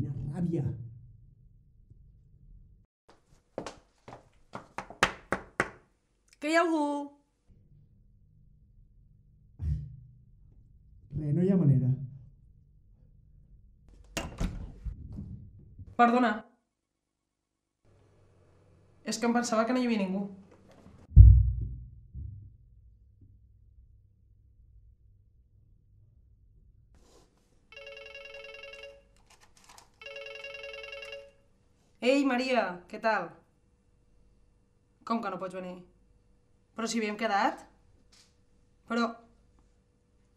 Quina ràbia! Que hi ha algú? No hi ha manera. Perdona. És que em pensava que no hi havia ningú. Ei, Maria, què tal? Com que no pots venir? Però si havíem quedat? Però...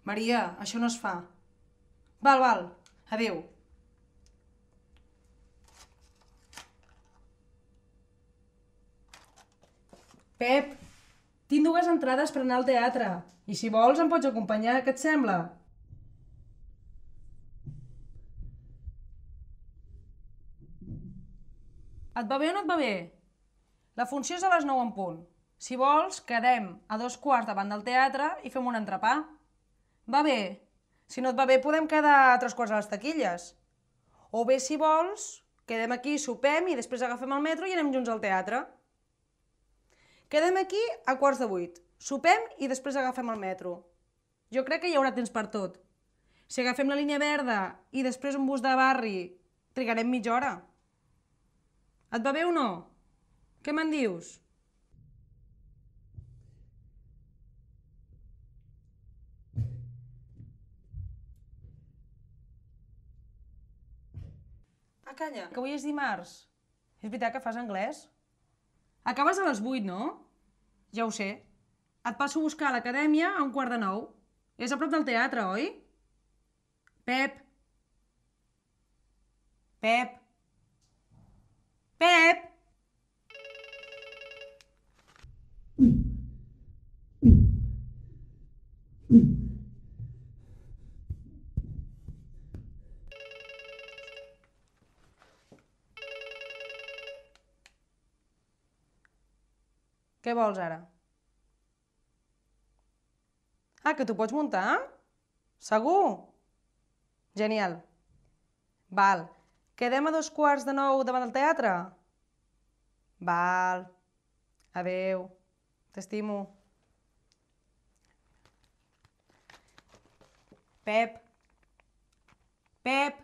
Maria, això no es fa. Val, adéu. Pep, tinc 2 entrades per anar al teatre. I si vols em pots acompanyar, què et sembla? Et va bé o no et va bé? La funció és a les 9 en punt. Si vols, quedem a 2:15 davant del teatre i fem un entrepà. Va bé? Si no et va bé, podem quedar a 3:15 a les taquilles. O bé, si vols, quedem aquí, sopem i després agafem el metro i anem junts al teatre. Quedem aquí a 7:15. Sopem i després agafem el metro. Jo crec que hi haurà temps per tot. Si agafem la línia verda i després un bus de barri, trigarem mitja hora. Et va bé o no? Què me'n dius? Ah, calla, que avui és dimarts. És veritat que fas anglès? Acabes a les 8, no? Ja ho sé. Et passo a buscar a l'acadèmia a 8:15. És a prop del teatre, oi? Pep. Pep. Pep! Què vols ara? Ah, que t'ho pots muntar? Segur? Genial. Val. Quedem a 8:15 davant del teatre? Val. Adéu. T'estimo. Pep. Pep.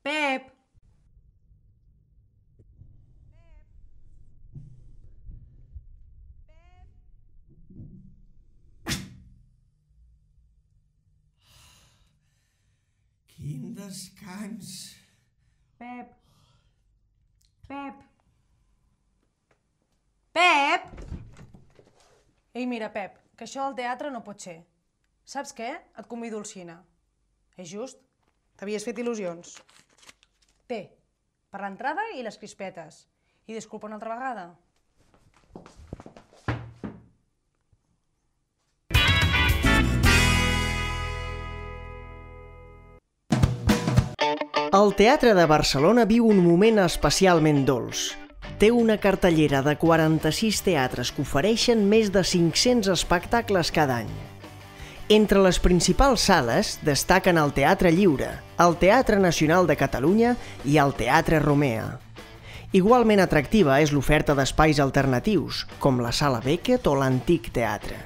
Pep. Quin descans! Pep. Pep. Pep! Ei, mira, Pep, que això del teatre no pot ser. Saps què? Et convido al cine. És just? T'havies fet il·lusions. Té, per l'entrada i les crispetes. I disculpa una altra vegada. El Teatre de Barcelona viu un moment especialment dolç. Té una cartellera de 46 teatres que ofereixen més de 500 espectacles cada any. Entre les principals sales destaquen el Teatre Lliure, el Teatre Nacional de Catalunya i el Teatre Romea. Igualment atractiva és l'oferta d'espais alternatius, com la Sala Beckett o l'Antic Teatre.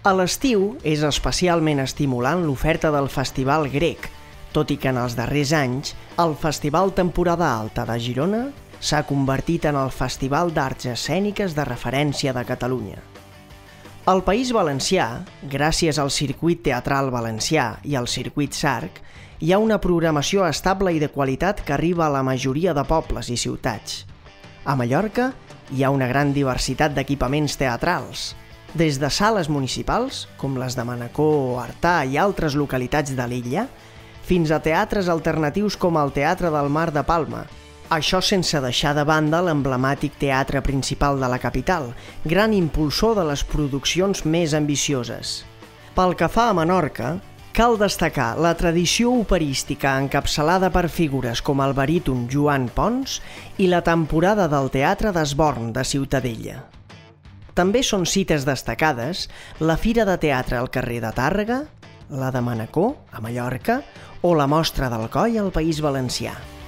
A l'estiu és especialment estimulant l'oferta del Festival Grec, tot i que en els darrers anys el Festival Temporada Alta de Girona s'ha convertit en el Festival d'Arts Escèniques de referència de Catalunya. Al País Valencià, gràcies al Circuit Teatral Valencià i al Circuit Sarc, hi ha una programació estable i de qualitat que arriba a la majoria de pobles i ciutats. A Mallorca hi ha una gran diversitat d'equipaments teatrals, des de sales municipals, com les de Manacor o Artà i altres localitats de l'illa, fins a teatres alternatius com el Teatre del Mar de Palma. Això sense deixar de banda l'emblemàtic teatre principal de la capital, gran impulsor de les produccions més ambicioses. Pel que fa a Menorca, cal destacar la tradició operística encapçalada per figures com el baríton Joan Pons i la temporada del Teatre d'Esborn de Ciutadella. També són cites destacades la Fira de Teatre al carrer de Tàrrega, la de Manacor, a Mallorca, o la Mostra d'Alcoi al País Valencià.